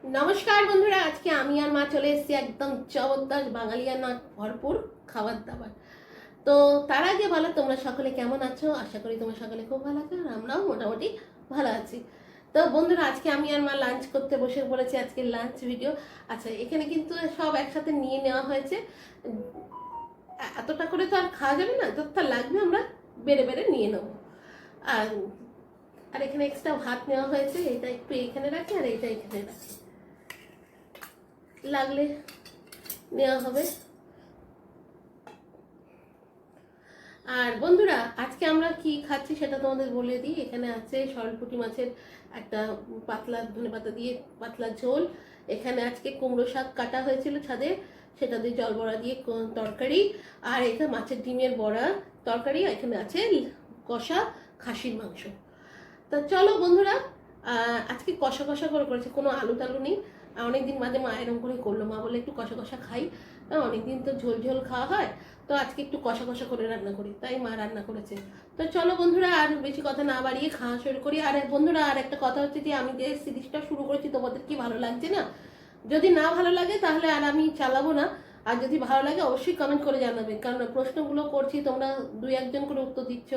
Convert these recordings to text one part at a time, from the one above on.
নমস্কার বন্ধুরা, আজকে আমি আর মা চলে এসেছি একদম জবরদস্ত বাঙালিয়ানা ভরপুর খাবার দাবার। তো তার আগে বলো, তোমরা সকলে কেমন আছো? আশা করি তোমরা সকলে খুব ভালো আছো, আর আমরাও মোটামুটি ভালো আছি। তো বন্ধুরা, আজকে আমি আর মা লাঞ্চ করতে বসে পড়েছি। আজকে লাঞ্চ ভিডিও। আচ্ছা, এখানে কিন্তু সব একসাথে নিয়ে নেওয়া হয়েছে। এতটা করে তো আর খাওয়া যাবে না, যতটা লাগবে আমরা বেড়ে বেড়ে নিয়ে নেবো। আর আর এখানে এক্সট্রা ভাত নেওয়া হয়েছে, এটা একটু এখানে রাখি আর এটা এখানে রাখি, লাগলে নেওয়া হবে। আর বন্ধুরা, আজকে আমরা কি খাচ্ছি সেটা তোমাদের বলে দিই। এখানে আছে সরলপুঁটি মাছের একটা পাতলা ধনেপাতা দিয়ে পাতলা ঝোল। এখানে আজকে কুমড়ো শাক কাটা হয়েছিল ছাদে, সেটা দিয়ে জল বড়া দিয়ে তরকারি। আর এখানে মাছের ডিমের বড়া তরকারি। এখানে আছে কষা খাসির মাংস। তা চলো বন্ধুরা, আজকে কষা কষা করে করেছে, কোনো আলু টালু নেই। অনেকদিন বাদে মা এরকম করে করলো, মা বলে একটু কষা কষা খাই। অনেকদিন তো ঝোল ঝোল খাওয়া হয়, তো আজকে একটু কষা কষা করে রান্না করি, তাই মা রান্না করেছে। তো চলো বন্ধুরা, আর বেশি কথা না বাড়িয়ে খাওয়া শুরু করি। আর বন্ধুরা, আর একটা কথা হচ্ছে যে আমি যে সিরিজটা শুরু করেছি, তোমাদের কি ভালো লাগছে না? যদি না ভালো লাগে তাহলে আর আমি চালাবো না। আর যদি ভালো লাগে অবশ্যই কমেন্ট করে জানাবে, কারণ প্রশ্নগুলো করছি, তোমরা দুই একজন করে উত্তর দিচ্ছ।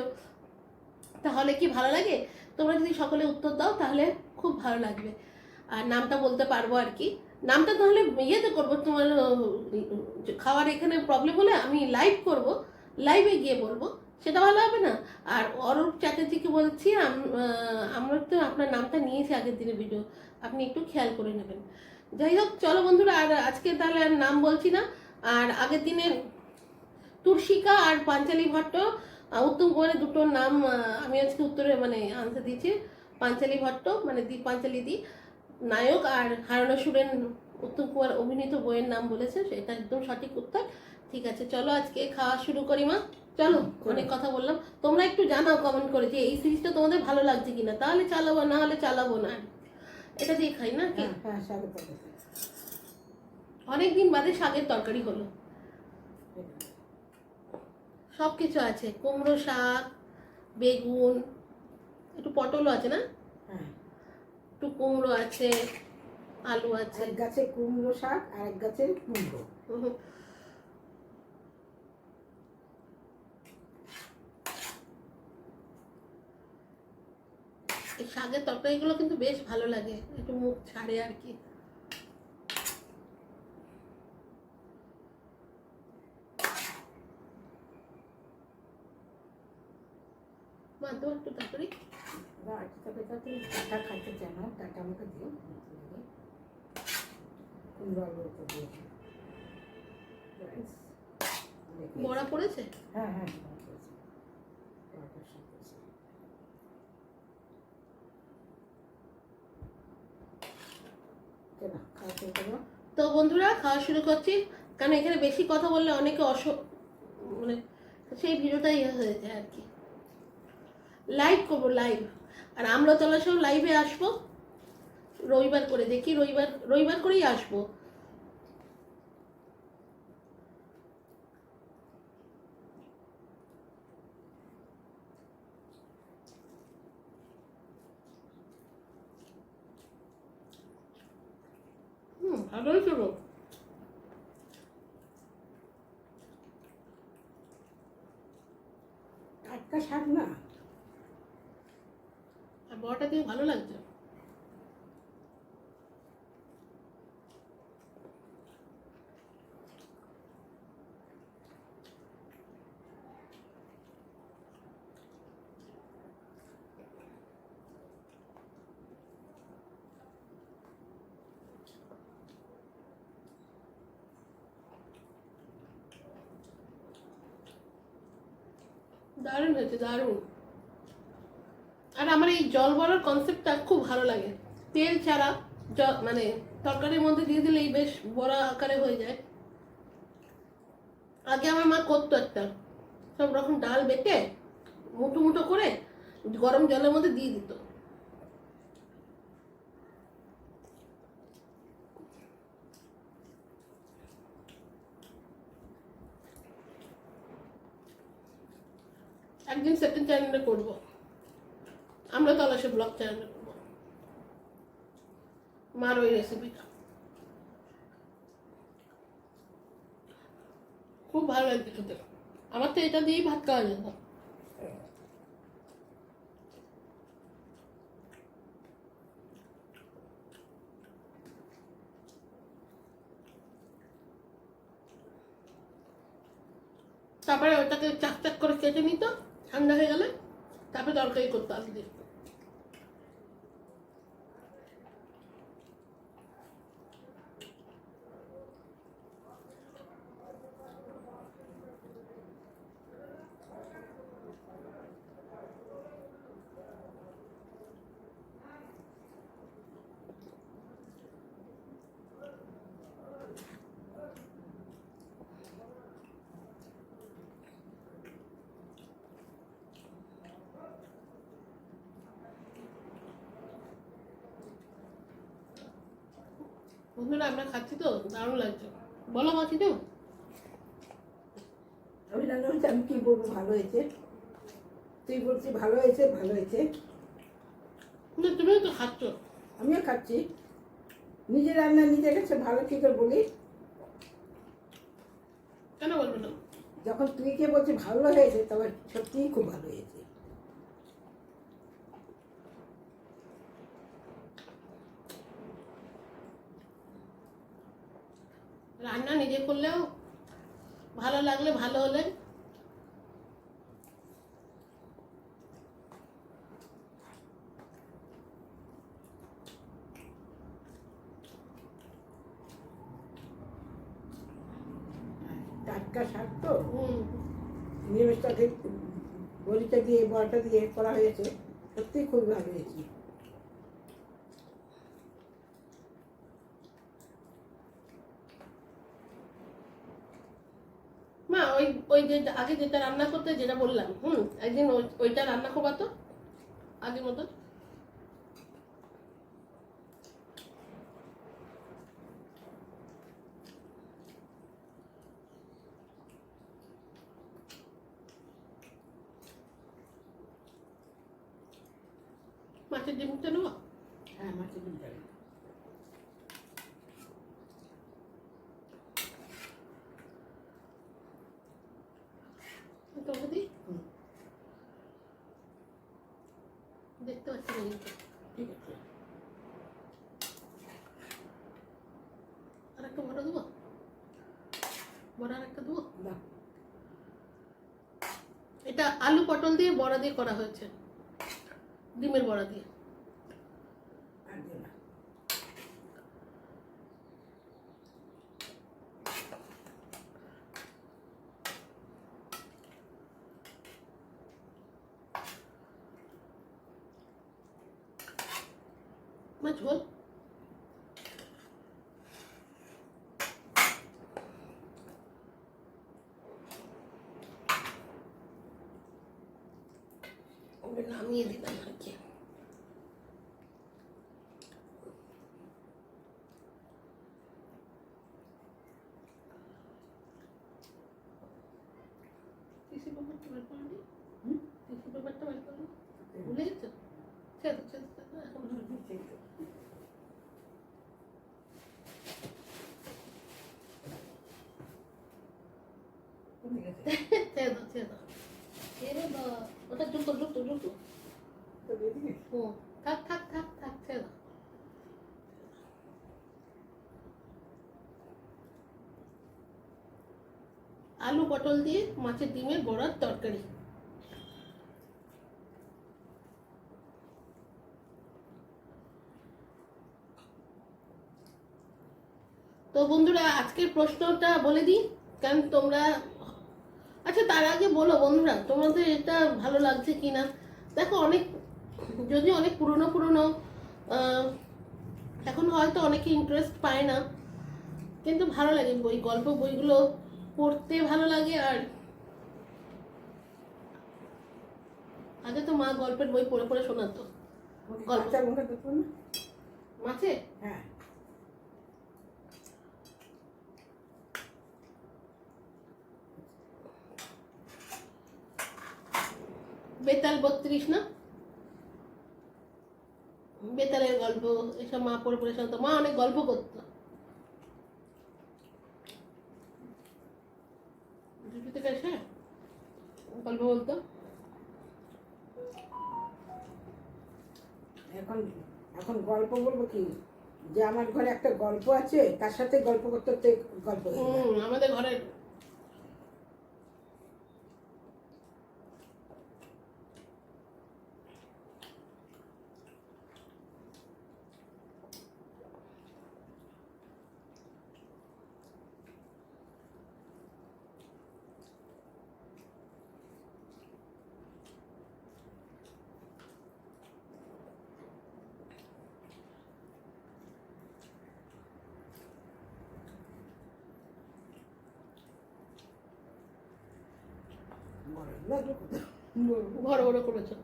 তাহলে কি ভালো লাগে? তোমরা যদি সকলে উত্তর দাও তাহলে খুব ভালো লাগবে। আর নামটা বলতে পারবো আর কি। নামটা তাহলে ইয়েতে করবো, তোমার খাওয়ার এখানে প্রবলেম হলে আমি লাইভ করব, লাইভে গিয়ে বলবো, সেটা ভালো হবে না? আর অরূপ চ্যাটার্জিকে বলছি, আমরা তো আপনার নামটা নিয়েছি আগের দিনের ভিডিও, আপনি একটু খেয়াল করে নেবেন। যাই হোক, চলো বন্ধুরা, আর আজকে তাহলে আর নাম বলছি না। আর আগের দিনের তুর্ষিকা আর পাঞ্চালী ভট্ট, উত্তম কুমারের দুটো নাম আমি আজকে উত্তরে মানে আনসার দিয়েছি। পাঞ্চালী ভট্ট মানে পাঞ্চালী দি নায়ক, আর হারানো সুরেন উত্তম কুমার অভিনীত বইয়ের নাম বলেছে, সেটা একদম সঠিক উত্তর। ঠিক আছে, চলো আজকে খাওয়া শুরু করি মা। চলো, অনেক কথা বললাম। তোমরা একটু জানাও কমেন্ট করে যে এই সিরিজটা তোমাদের ভালো লাগছে কিনা, তাহলে চালাবো, না হলে চালাবো না। এটা দিয়ে খাই না কি? অনেকদিন বাদে শাকের তরকারি হলো। সব কিছু আছে, কুমড়ো শাক, বেগুন, একটু পটলও আছে না, একটু কুমড়ো আছে, আলু আছে। এক গাছে কুমড়ো শাক আর এক গাছের কুমড়ো। এই শাকের তরকারিগুলো কিন্তু বেশ ভালো লাগে, একটু মুখ ছাড়ে আর কি। মা তো একটু তরকারি টাটা খাইতে চায় না, টাটা আমাকে দিও। কুমড়ো আলু দিয়ে বড়া পড়েছে। হ্যাঁ হ্যাঁ, তো বন্ধুরা, খাওয়া শুরু করছি, কারণ এখানে বেশি কথা বললে অনেকে মানে সেই ভিডিওটাই হয়ে যায় আর কি। লাইভ করবো, লাইভ। আর আমরা চলাসহ লাইভে আসবো রবিবার করে, দেখি রবিবার রবিবার করেই আসবো। ভালোই চলো। টাটকা শাক না, আর বড়াটা দিয়ে ভালো লাগছে। দারুণ হয়েছে, দারুণ। আর আমার এই জল বড়ার কনসেপ্টটা খুব ভালো লাগে। তেল ছাড়া মানে তরকারির মধ্যে দিয়ে দিলেই বেশ বড়া আকারে হয়ে যায়। আগে আমার মা করতো একটা, সব রকম ডাল বেটে মুঠো মুঠো করে গরম জলের মধ্যে দিয়ে দিত। একদিন সেকেন্ড চ্যানেলে করবো, আমরা তলাশে ব্লগ চ্যানেলে করবো। মার ওই রেসিপিটা খুব ভালো লাগছে খেতে। আমার তো এটা দিয়েই ভাত খাওয়া যেত। তারপরে ওটাকে চাক চাক করে কেটে নিত, ঠান্ডা হয়ে গেলে তারপরে তরকারি করতো আলু দিয়ে। বন্ধুরা আমরা খাচ্ছি তো, দারুণ লাগছে। বলো মা কিছু। আমি রান্না হয়েছে, আমি কি বলবো, ভালো হয়েছে। তুই বলছিস ভালো হয়েছে, ভালো হয়েছে। না তুমিও তো খাচ্ছ। আমিও খাচ্ছি। নিজের রান্না নিজের কাছে ভালো কি করে বলি? কেন বলবো না? যখন তুই কে বলছিস ভালো হয়েছে, তবে সত্যিই খুব ভালো হয়েছে। রান্না নিজে করলেও ভালো লাগলে, ভালো হলে টাটকা শাক তো, হুম। নিরামিষটাকে বড়িটা দিয়ে বড়াটা দিয়ে করা হয়েছে, সত্যিই খুব ভালো হয়েছে। মা ওই ওই যে আগে যেটা রান্না করতে যেটা বললাম, একদিন ওইটা রান্না করবা তো আগের মতো। মাছের ডিমটা নেবো। হ্যাঁ, মাছের ডিমটা। তোকে দিই, দেখতে পাচ্ছি না কিন্তু। ঠিক আছে। আর একটা বড়া দেবো, বড়া আর একটা দেবো। বাহ, এটা আলু পটল দিয়ে বড়া দিয়ে করা হয়েছে, ডিমের বড়া দিয়ে। আর দিও না। মা ঝোল ওটা নামিয়ে দিলাম আর কি। টিসি পেপারটা বের করে নি, টিসি পেপারটা বের করে নি, ভুলে গেছো? ছেড়ে দাও, ছেড়ে দাও, এখন ঠিক আছে। ছেড়ে দাও, ছেড়ে দাও, ছেড়ে দাও। ওটা জুতো জুতো জুতো। তো দিয়ে দিবি? থাক থাক থাক থাক, ছেড়ে দাও। আলু পটল দিয়ে মাছের ডিমের বড়ার তরকারি। তো বন্ধুরা আজকের প্রশ্নটা বলে দিই, কারণ তোমরা, আচ্ছা তার আগে বলো বন্ধুরা তোমাদের এটা ভালো লাগছে কি না। দেখো অনেক, যদি অনেক পুরনো পুরনো এখন হয়তো অনেকে ইন্টারেস্ট পায় না, কিন্তু ভালো লাগে বই, গল্প বইগুলো পড়তে ভালো লাগে। আর আগে তো মা গল্পের বই পড়ে পড়ে শোনাতো। গল্প কাঁচা লঙ্কা দেবো না? মাছে হ্যাঁ। বেতাল 32 না, বেতালের গল্প যেসব মা পড়ে পড়ে শোনাতো, মা অনেক গল্প করতো। ডিউটি থেকে এসে গল্প বলতো। এখন এখন গল্প বলবো কি, যে আমার ঘরে একটা গল্প আছে, তার সাথে গল্প করতে করতে গল্প হয়ে যায়। আমাদের ঘরে বড় বড় করেছে।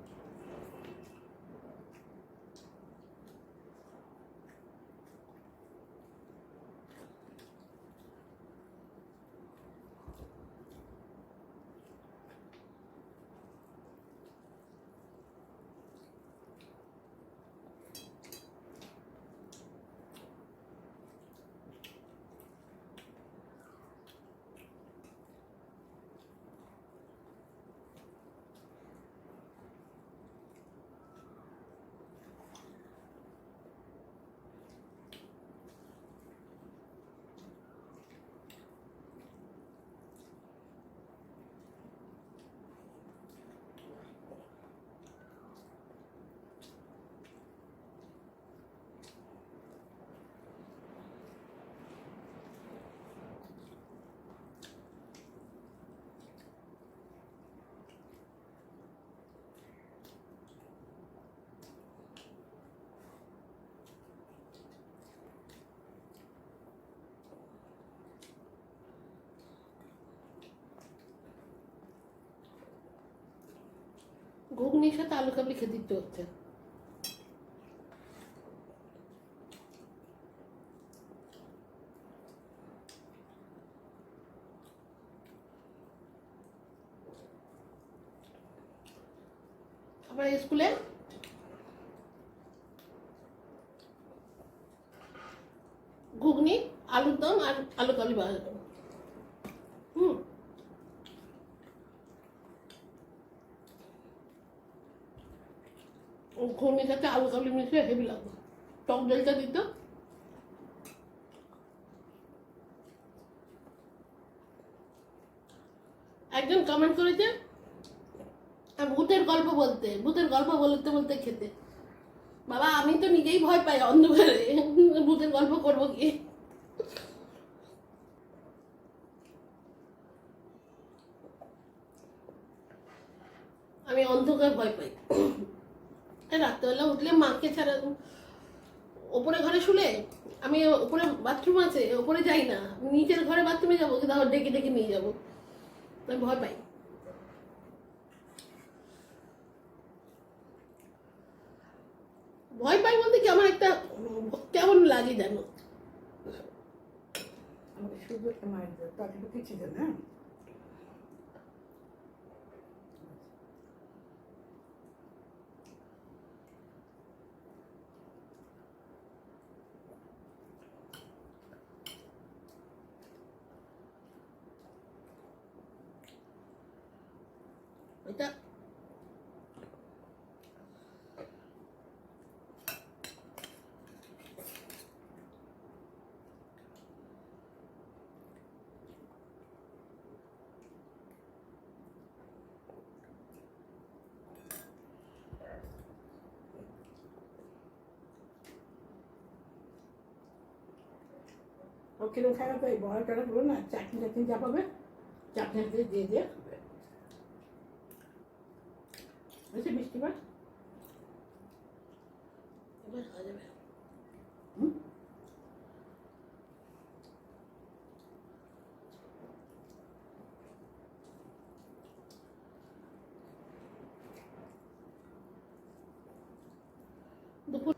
ঘুগনির সাথে আলু কাবলি খেতে ইচ্ছে হচ্ছে। আমরা স্কুলে ঘুগনি, আলুর দম আর আলু কাবলি পাওয়া যেত। ঘুগনির সাথে আলু কাবলি মিশিয়ে হেভি লাগতো, টক ডালটা দিত। একজন কমেন্ট করেছে ভূতের গল্প বলতে, ভূতের গল্প বলতে বলতে খেতে। বাবা আমি তো নিজেই ভয় পাই অন্ধকারে, ভূতের গল্প করবো কি? আমি অন্ধকার ভয় পাই। রাত্রেবেলা উঠলে মাকে ছাড়া, ওপরে ঘরে শুলে আমি, ওপরে বাথরুম আছে, ওপরে যাই না, নিচের ঘরে বাথরুমে যাবো, কিন্তু আবার ডেকে ডেকে নিয়ে যাবো, আমি ভয় পাই। ভয় পাই বলতে কি, আমার একটা কেমন লাগে জানো, আমাকে শুধু একটা মায়ের দেয়, তাদের কিছু দেয় না। ওইটা ও কিরম খারাপ হয়, বড় টাড়া বলো না, চাটনি চাটনি যা পাবে চাটনি দিয়ে দিয়ে দিয়ে খাবে। বেশি মিষ্টি পায়। এবার খাওয়া যাবে। দুপুর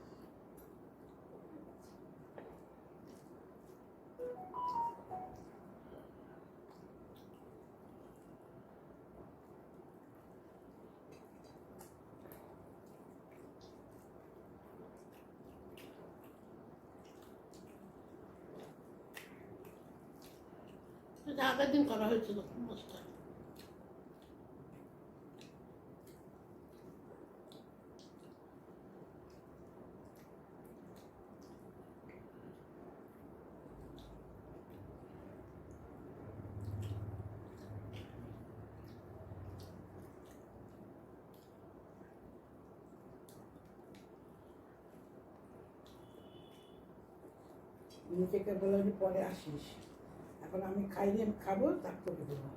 এটা আগের দিন করা হয়েছিল মাছটা। নিজেকে বলে যে পরে আসিস, এখন আমি খাইনি, আমি খাবো, তারপরে দেবো।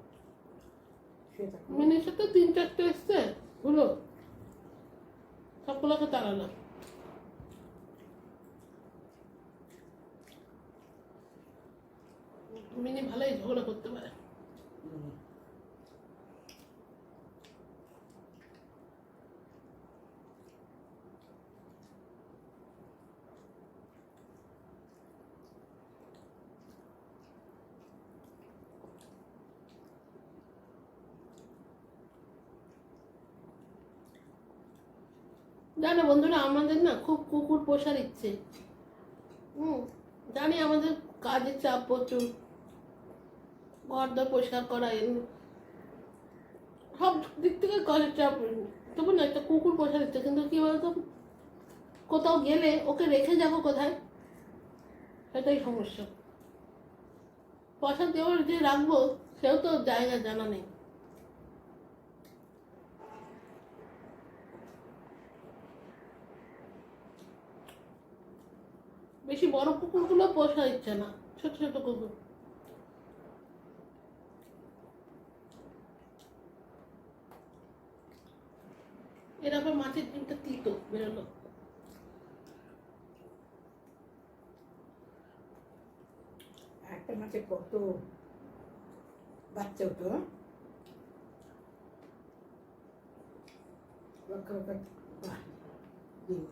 শুয়ে থাকবো। মিনির সাথে 3-4টে এসছে হলো, সবগুলোকে তাড়ালাম। মিনি ভালোই ঝগড়া করতে পারে। হুম। জানো বন্ধুরা, আমাদের না খুব কুকুর পোষার ইচ্ছে। জানি আমাদের কাজের চাপ প্রচুর, ঘর দর পরিষ্কার করা, সব দিক থেকে কাজের চাপ। তবু না একটা কুকুর পোষার ইচ্ছে, কিন্তু কি বলতো, কোথাও গেলে ওকে রেখে যাবো কোথায়, সেটাই সমস্যা। পয়সা দেওয়ার যে রাখবো, সেও তো জায়গা জানা নেই। বেশি বড় কুকুরগুলো পোষার ইচ্ছে না, ছোট ছোট কুকুর। এর আবার মাছের ডিমটা তিতো বেরোলো। একটা মাছে কত বাচ্চা হতো, লক্ষ লক্ষ ডিম।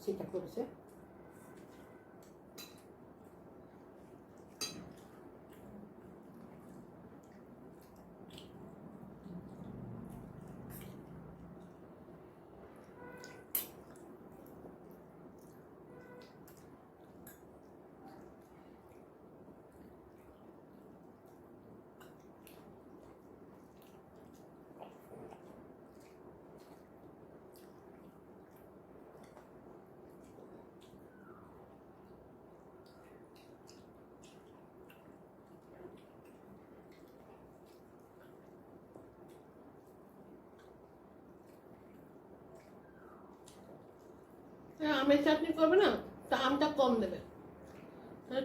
সেটা করেছে। আমের চাটনি করবে না, তা আমটা কম দেবে,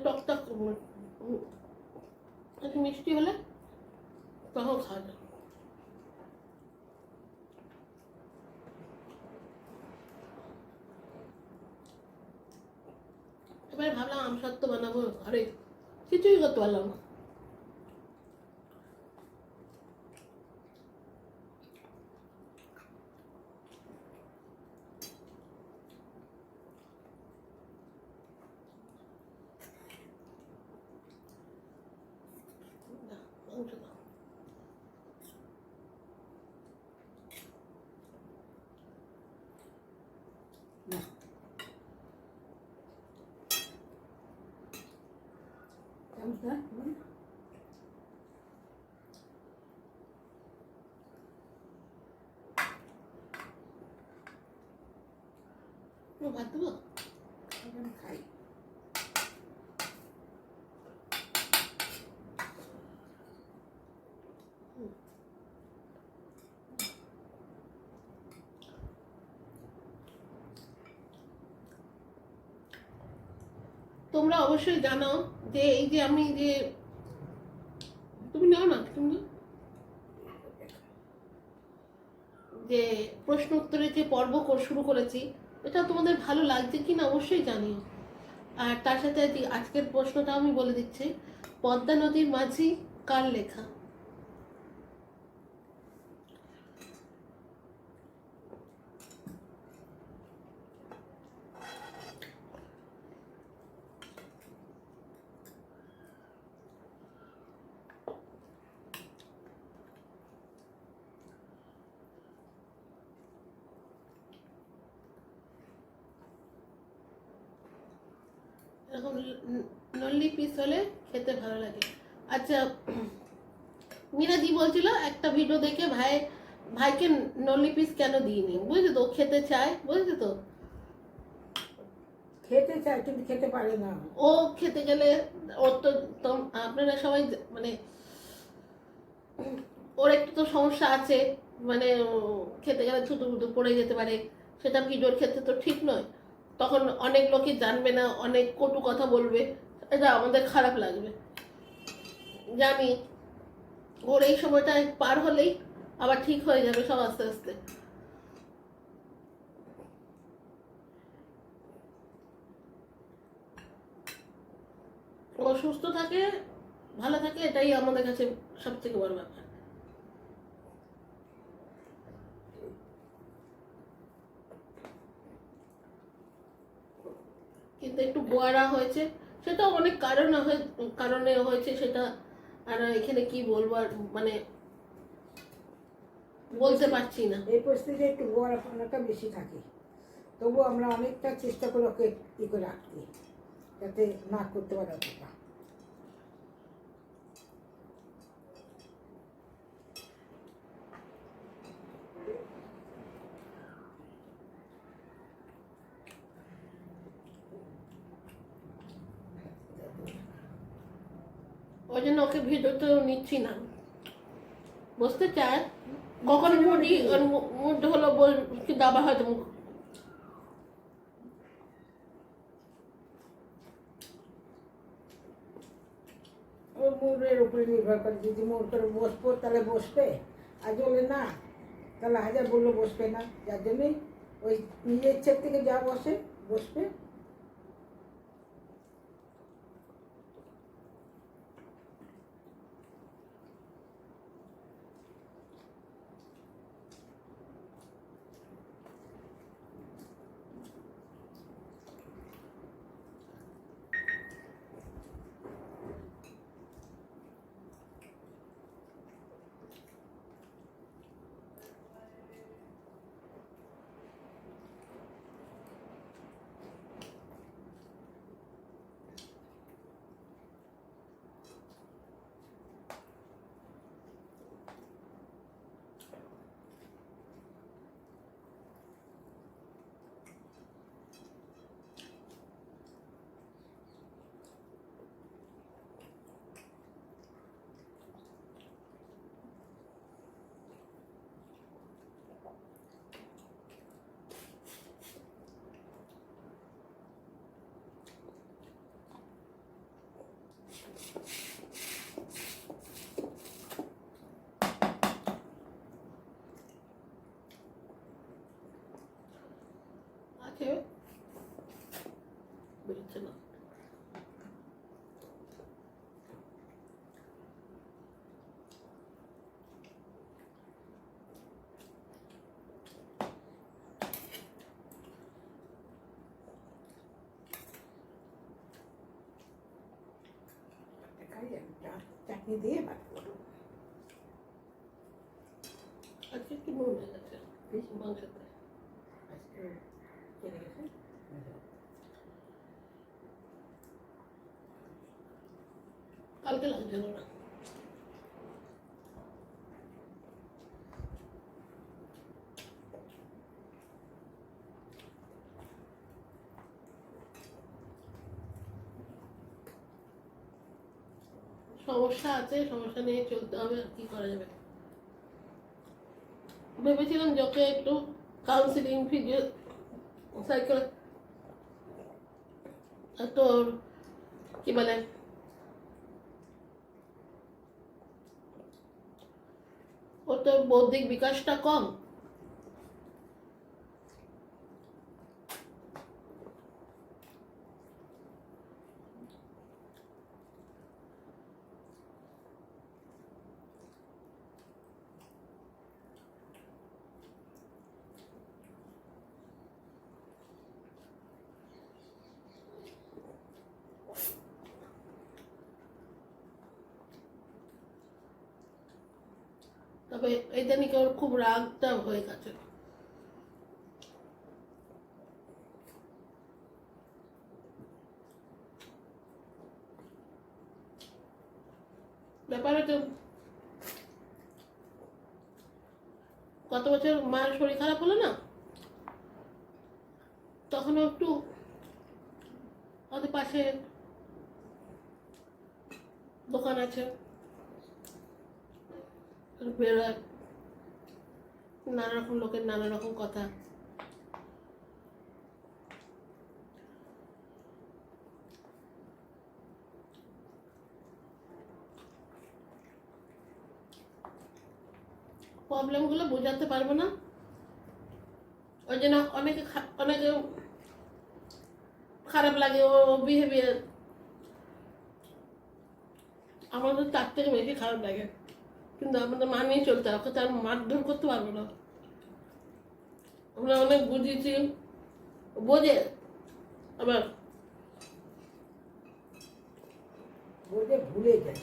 টকটা একটু মিষ্টি হলে তখন খাওয়া যায়। এবার ভাবলাম আম সত্ত্ব বানাবো, আরে কিছুই করতে পারলাম না। মাংস দাও। না, চামচটা ভাত দেবো। আমি খাই। তোমরা অবশ্যই জানো যে এই যে আমি যে, তুমি নাও না, তুমি যে প্রশ্ন উত্তরের যে পর্ব শুরু করেছি, এটা তোমাদের ভালো লাগছে কিনা অবশ্যই জানিও। আর তার সাথে আজকের প্রশ্নটা আমি বলে দিচ্ছি, পদ্মা নদীর মাঝি কার লেখা? এরকম নল্লি পিস হলে খেতে ভালো লাগে। আচ্ছা, মিরাজি বলছিল একটা ভিডিও দেখে ভাইকে নল্লি পিস কেন দিইনি, বুঝলি তো, ও খেতে চায়, বুঝলি তো, খেতে চায় কিন্তু খেতে পারে না। ও খেতে গেলে ওর তো আপনারা সবাই মানে ওর একটু তো সমস্যা আছে, মানে খেতে গেলে থুতু থুতু পড়ে যেতে পারে, সেটা ভিডিওর ক্ষেত্রে তো ঠিক নয়। তখন অনেক লোকই জানবে না, অনেক কটু কথা বলবে, এটা আমাদের খারাপ লাগবে। জানি ওর এই সময়টা পার হলেই আবার ঠিক হয়ে যাবে সব আস্তে আস্তে। ও সুস্থ থাকে, ভালো থাকে, এটাই আমাদের কাছে সবথেকে বড় ব্যাপার। কিন্তু একটু গোয়ারা হয়েছে, সেটা অনেক কারণে হয়েছে সেটা, আর এখানে কি বলবো, আর মানে বলতে পারছি না। এই পরিস্থিতিতে একটু গোয়ারাপনাটা বেশি থাকে, তবুও আমরা অনেকটা চেষ্টা করি ওকে ই করে রাখতে, যাতে না করতে পারে অতটা। ওই জন্য ওকে ভিডিওতে নিচ্ছি না, বসতে চায়, কখন মুডি মুড হলো কিন্তু আবার হয়তো ওর মুডের উপরে নির্ভর করে, যদি মুড করে বসবো তাহলে বসবে, আর বলে না তাহলে হাজার বললো বসবে না, যার জন্যই ওই নিজের ইচ্ছের থেকে যা বসবে। আছে, বেরোচ্ছে না। চাটনি দিয়ে ভাত করবো। আজকে কি নুন হয়ে গেছে মাংসতে, আজকে চলে গেছে। কালকে লাগছিল না। সমস্যা আছে, সমস্যা নিয়ে চলতে হবে, আর কি করা যাবে। ভেবেছিলাম যখন একটু কাউন্সিলিং ফিজিও সাইকেল তোর কি বলে ওর তো বৌদ্ধিক বিকাশটা কম, তবে এটা নাকি ওর খুব রাগটা হয়ে গেছে। ব্যাপার হচ্ছে গত বছর মার শরীর খারাপ হলো না, তখনও একটু আমাদের পাশে দোকান আছে, বেরোয়, নানা রকম লোকের নানা রকম কথা। প্রবলেমগুলো বোঝাতে পারবো না, ওই জন্য অনেকে অনেকে খারাপ লাগে ও বিহেভিয়ার। আমাদের তার থেকে বেশি খারাপ লাগে, কিন্তু আমাদের মানিয়ে চলতে হবে, ওকে তার মারধর করতে পারবো না। আমরা অনেক বুঝিয়েছি, বোঝে, আবার বোঝে ভুলে যায়।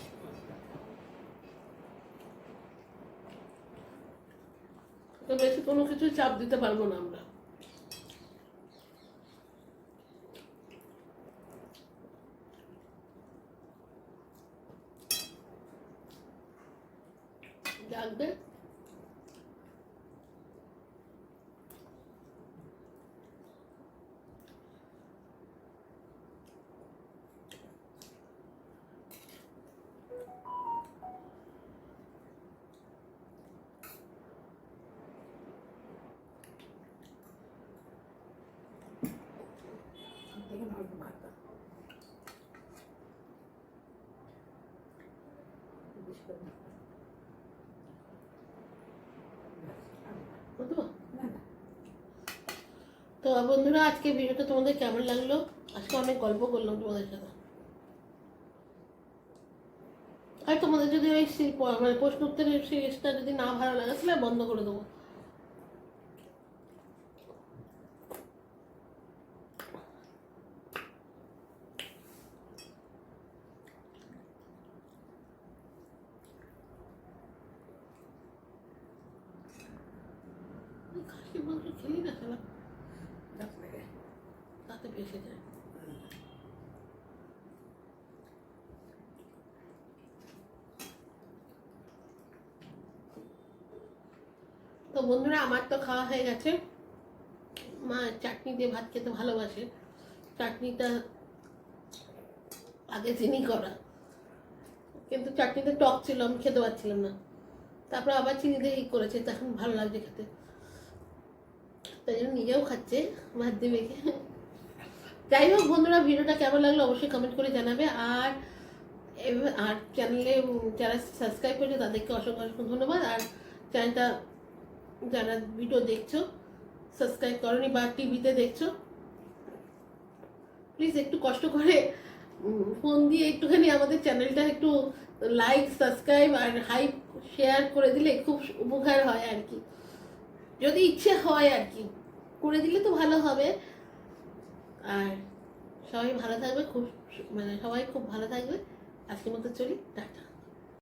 তো বেশি কোনো কিছু চাপ দিতে পারবো না আমরা। জাগবে দেখুন অল্প ভাত দাও। বেশি করে না। বুঝলো? না না তো বন্ধুরা, আজকে ভিডিওটা তোমাদের কেমন লাগলো? আজকে অনেক গল্প করলাম তোমাদের সাথে। আর তোমাদের যদি ওই মানে প্রশ্ন উত্তরের সিরিজটা যদি না ভালো লাগে তাহলে বন্ধ করে দেবো। খাসির মাংস খেলি না খেলা, দাঁত লাগে। তাতে বেশি যায়। তো বন্ধুরা, আমার তো খাওয়া হয়ে গেছে। মা চাটনি দিয়ে ভাত খেতে ভালোবাসে, চাটনিটা আগে চিনি করা, কিন্তু চাটনিতে টক ছিল, আমি খেতে পারছিলাম না। তারপর আবার চিনি দিয়ে করেছে, তখন ভালো লাগছে খেতে, তাই জন্য নিজেও খাচ্ছে ভাত দিয়ে মেখে। যাই হোক বন্ধুরা, ভিডিওটা কেমন লাগলো অবশ্যই কমেন্ট করে জানাবে। আর আর চ্যানেলে যারা সাবস্ক্রাইব করেছে তাদেরকে অসংখ্য অসংখ্য ধন্যবাদ। আর চ্যানেলটা যারা ভিডিও দেখছো সাবস্ক্রাইব করনি বা টিভিতে দেখছো, প্লিজ একটু কষ্ট করে ফোন দিয়ে একটুখানি আমাদের চ্যানেলটা একটু লাইক, সাবস্ক্রাইব আর হাইপ শেয়ার করে দিলে খুব উপকার হয় আর কি, যদি ইচ্ছে হয় আর কি, করে দিলে তো ভালো হবে। আর সবাই ভালো থাকবে, খুব মানে সবাই খুব ভালো থাকবে। আজকের মতো চলি, টাটা।